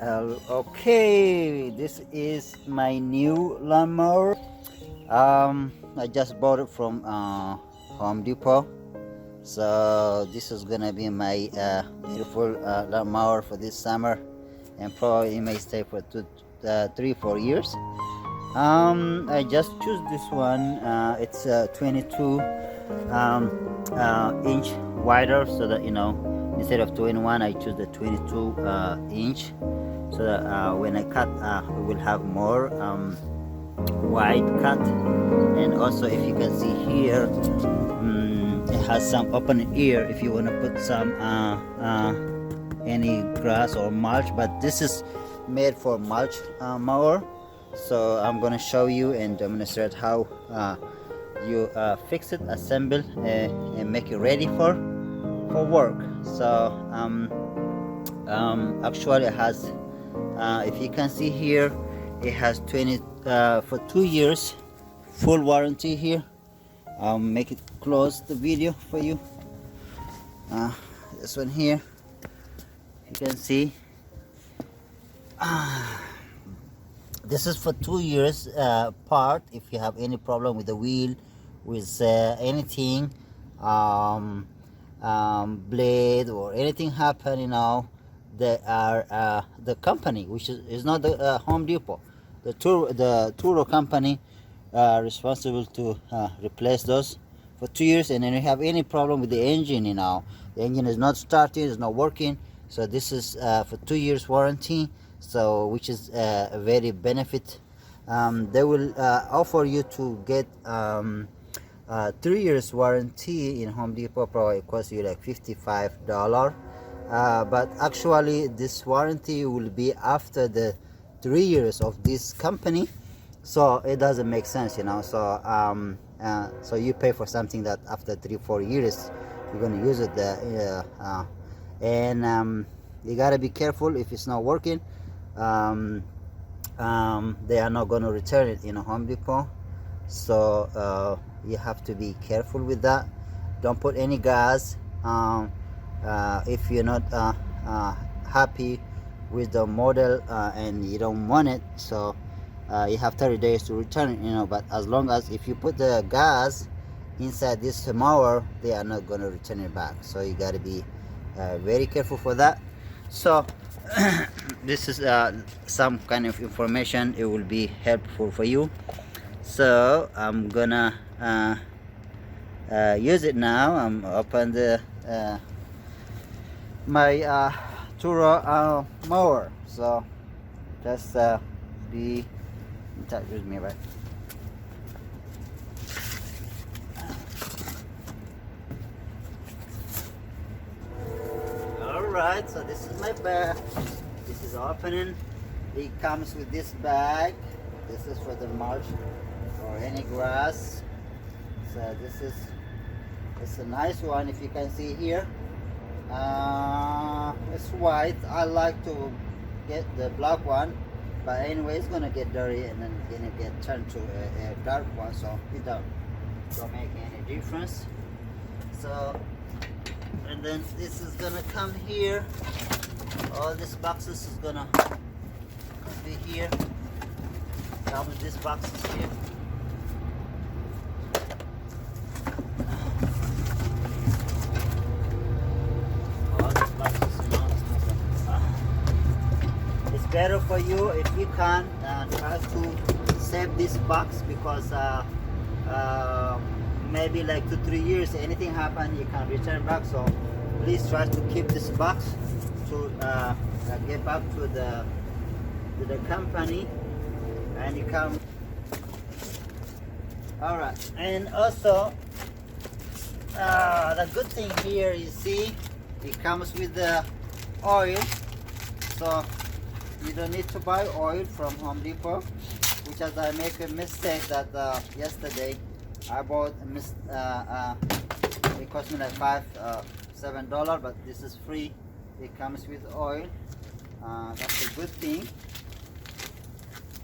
Okay, this is my new lawnmower. I just bought it from Home Depot. So this is gonna be my beautiful lawnmower for this summer, and probably it may stay for 3-4 years. I just choose this one. It's 22 inch wider, so that instead of 21, I choose the 22 inch, so that when I cut, we will have more wide cut. And also, if you can see here, it has some open ear if you want to put some any grass or mulch, but this is made for mulch mower. So I'm gonna show you and demonstrate how you fix it, assemble, and make it ready for work. So actually it has, if you can see here, it has 20 for 2 years full warranty here. I'll make it close the video for you. This one here, you can see, this is for 2 years part. If you have any problem with the wheel, with anything, blade or anything happen, they are the company, which is not the Home Depot, the Toro company, responsible to replace those for 2 years. And then you have any problem with the engine, the engine is not starting, it's not working, so this is for 2 years warranty. So which is a very benefit. They will offer you to get 3 years warranty in Home Depot. Probably it costs you like $55, but actually this warranty will be after the 3 years of this company, so it doesn't make sense, so so you pay for something that after 3-4 years you're going to use it there. And you got to be careful if it's not working. They are not going to return it in a Home Depot, so you have to be careful with that. Don't put any gas if you're not happy with the model and you don't want it. So you have 30 days to return it, but as long as if you put the gas inside this mower, they are not going to return it back. So you got to be very careful for that. So this is some kind of information. It will be helpful for you. So I'm gonna use it now. I'm open the my Toro mower. So just be in touch with me, right? Alright, so this is my bag. This is opening. It comes with this bag. This is for the mulch or any grass. So it's a nice one. If you can see here, it's white. I like to get the black one, but anyway, it's gonna get dirty and then gonna get turned to a dark one, so it don't make any difference. So, and then this is gonna come here. All these boxes is gonna be here. Come with these boxes here. All these boxes, it's better for you if you can try to save this box, because maybe like 2-3 years, anything happen, you can return back. So please try to keep this box to get back to the company, and you come. All right, and also the good thing here, you see, it comes with the oil, so you don't need to buy oil from Home Depot, which as I make a mistake that yesterday I bought it cost me like $7, but this is free. It comes with oil. That's a good thing.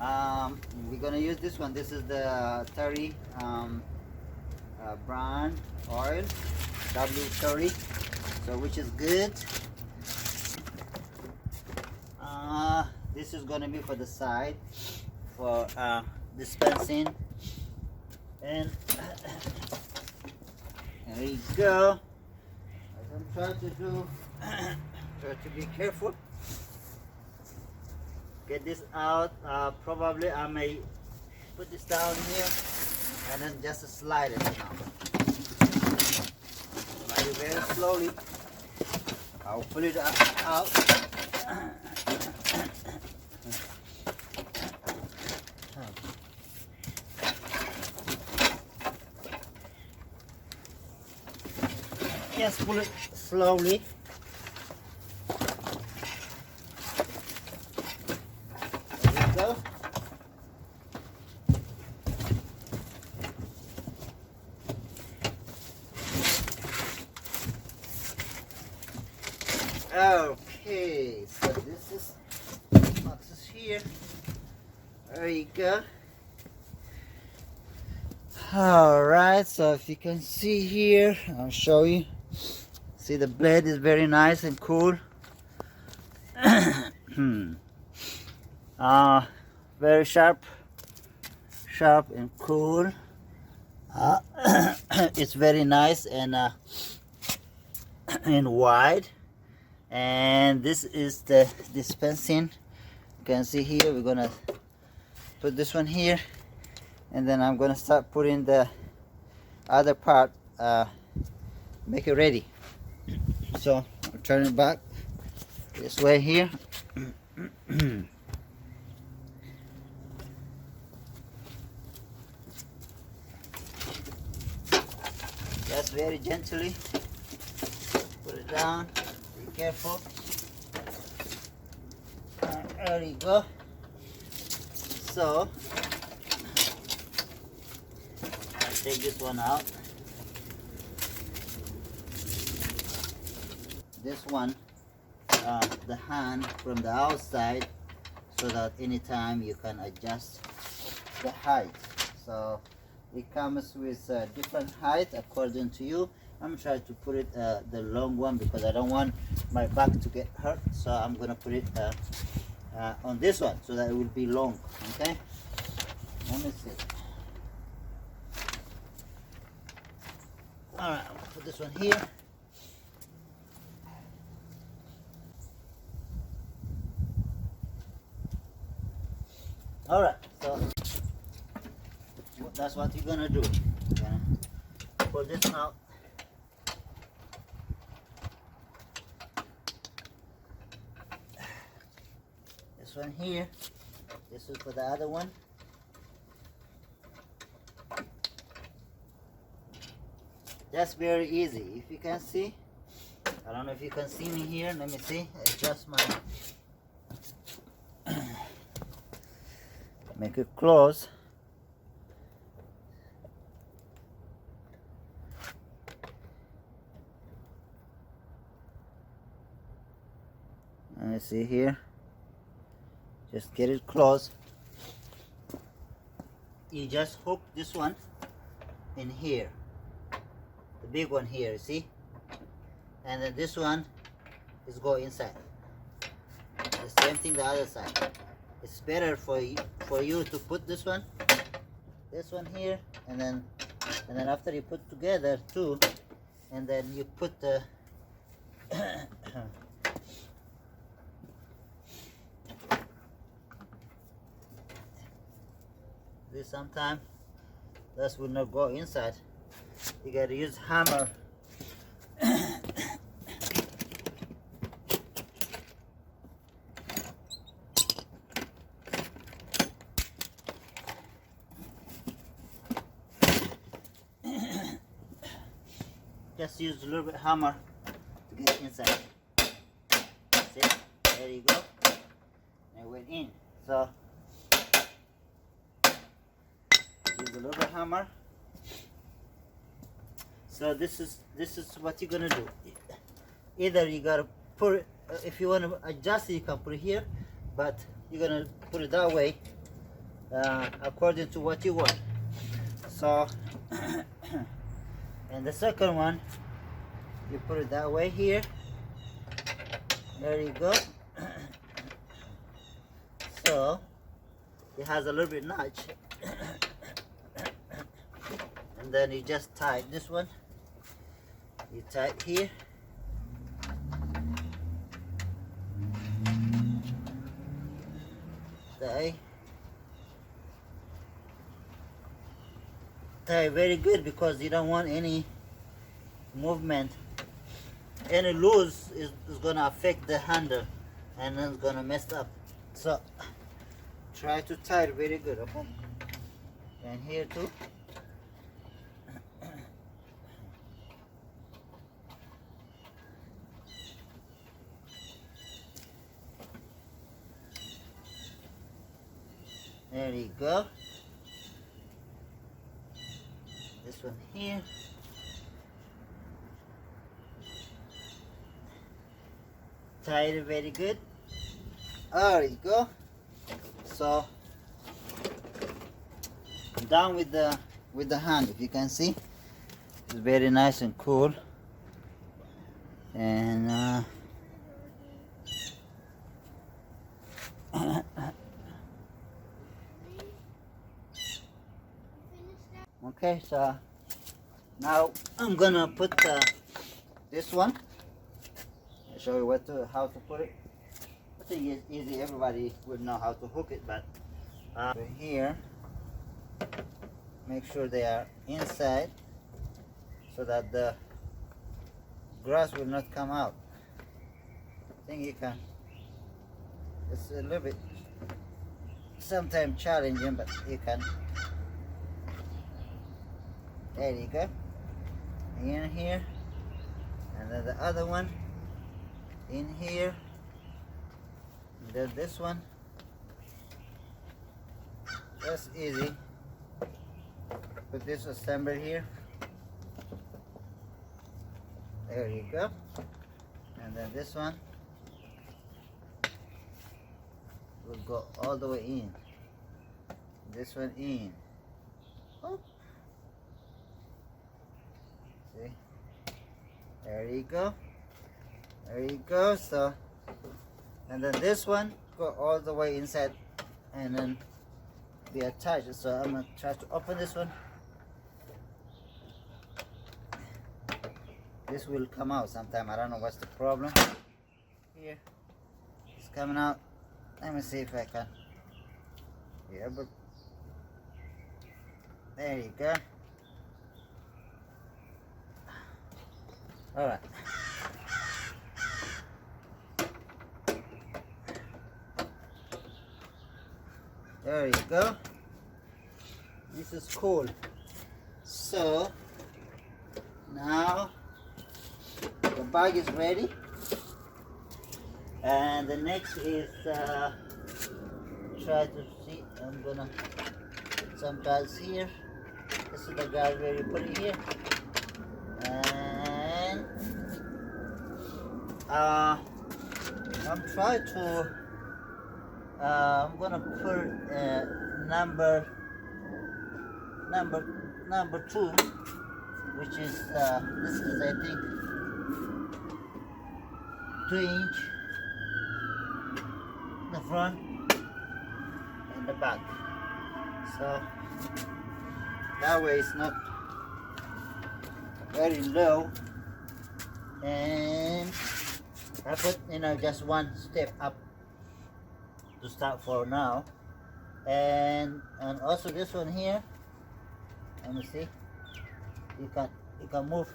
We're gonna use this one. This is the Toro brand oil, W30, so which is good. This is gonna be for the side for dispensing, and there you go. As I'm trying to do, try to be careful. Get this out. Probably I may put this down here and then just slide it now. Slide it very slowly. I'll pull it out. Just pull it slowly. There you go. Okay, so this is boxes here. There you go. All right, so if you can see here, I'll show you. See, the blade is very nice and cool. Very sharp and cool. It's very nice and wide. And this is the dispensing. You can see here, we're gonna put this one here, and then I'm gonna start putting the other part, make it ready. So I'll turn it back this way here. Just very gently put it down. Be careful. There you go. So I'll take this one out. This one, the hand from the outside, so that anytime you can adjust the height. So it comes with different height according to you. I'm trying to put it the long one because I don't want my back to get hurt. So I'm gonna put it on this one so that it will be long. Okay. Let me see. All right, I'll put this one here. All right, so that's what you're gonna do. You're gonna pull this out. This one here. This is for the other one. That's very easy. If you can see, I don't know if you can see me here. Let me see. Adjust my. Make it close. Let me see here. Just get it close. You just hook this one in here. The big one here, see? And then this one is go inside. The same thing the other side. It's better for you to put this one here, and then after you put together two, and then you put the this sometime this will not go inside. You gotta use hammer. Just use a little bit hammer to get inside. See? There you go. And it went in. So use a little bit hammer. So this is what you're gonna do. Either you gotta put it, if you want to adjust it, you can put it here, but you're gonna put it that way according to what you want. So and the second one, you put it that way here. There you go. so it has a little bit notch. And then you just tie this one, you tie it here, tie very good, because you don't want any movement. Any loose is gonna affect the handle and then it's gonna mess up. So try to tie it very good, okay? And here too. There you go. This one here. Tie it very good. There you go. So down with the hand, if you can see, it's very nice and cool. And okay, so now I'm gonna put this one. I'll show you how to put it. I think it's easy, everybody would know how to hook it, but here, make sure they are inside so that the grass will not come out. I think you can. It's a little bit sometimes challenging, but you can. There you go. In here, and then the other one in here, and then this one. That's easy. Put this assembly here. There you go. And then this one will go all the way in. This one in. Oh. See? There you go. There you go. So, and then this one go all the way inside and then be attached. So I'm gonna try to open this one. This will come out sometime. I don't know what's the problem. Here, it's coming out. Let me see if I can. Yeah, but there you go. All right. There you go. This is cool. So now the bag is ready, and the next is try to see. I'm gonna put some guys here. This is the guy where you put it here, and I'm trying to. I'm gonna put number 2, which is this is, I think, 2-inch the front and the back, so that way it's not very low, and I put just one step up to start for now, and also this one here, let me see, you can move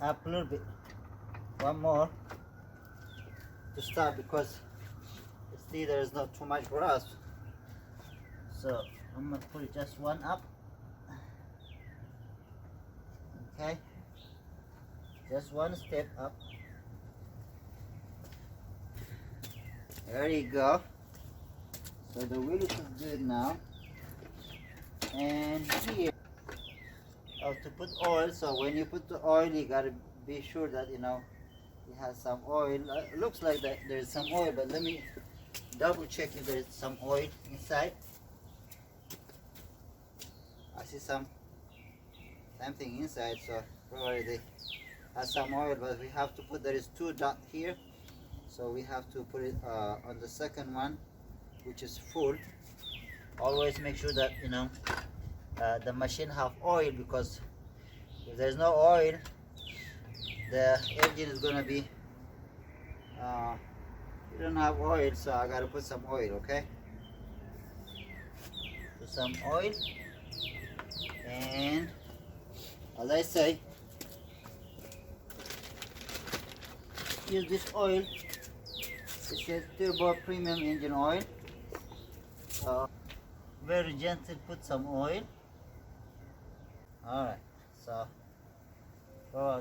up a little bit, one more to start, because see there is not too much grass, so I'm gonna put it just one up. Okay, just one step up. There you go. So the wheel is good now. And here, to put oil. So when you put the oil, you gotta be sure that it has some oil. It looks like that there's some oil, but let me double check if there's some oil inside. I see something inside, so probably they have some oil, but we have to put, there is 2 dots here. So we have to put it on the second one, which is full. Always make sure that the machine have oil, because if there's no oil, the engine is gonna be you don't have oil, so I gotta put some oil. Okay, put some oil, and as I say, use this oil. It's a turbo premium engine oil. So very gentle, put some oil. Alright, so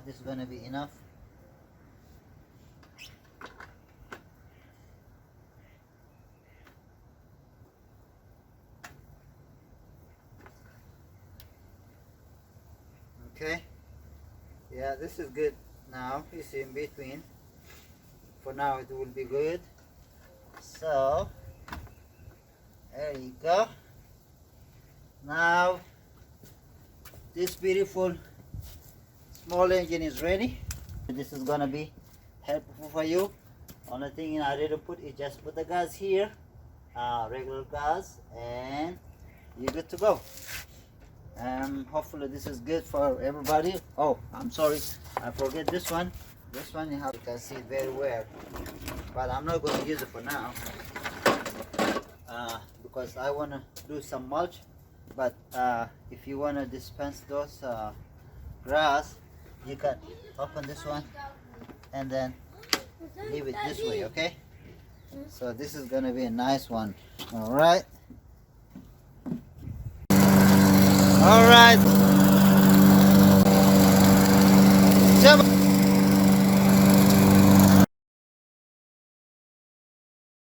this is gonna be enough. Okay, yeah, this is good. Now you see in between, for now it will be good. So there you go. Now this beautiful small engine is ready. This is gonna be helpful for you. Only thing I didn't put is just put the gas here, regular gas, and you're good to go. Hopefully this is good for everybody. Oh, I'm sorry, I forget this one. This one you can see it very well, but I'm not going to use it for now because I want to do some mulch. But if you want to dispense those grass, you can open this one and then leave it this way. Okay, so this is going to be a nice one. All right. All right.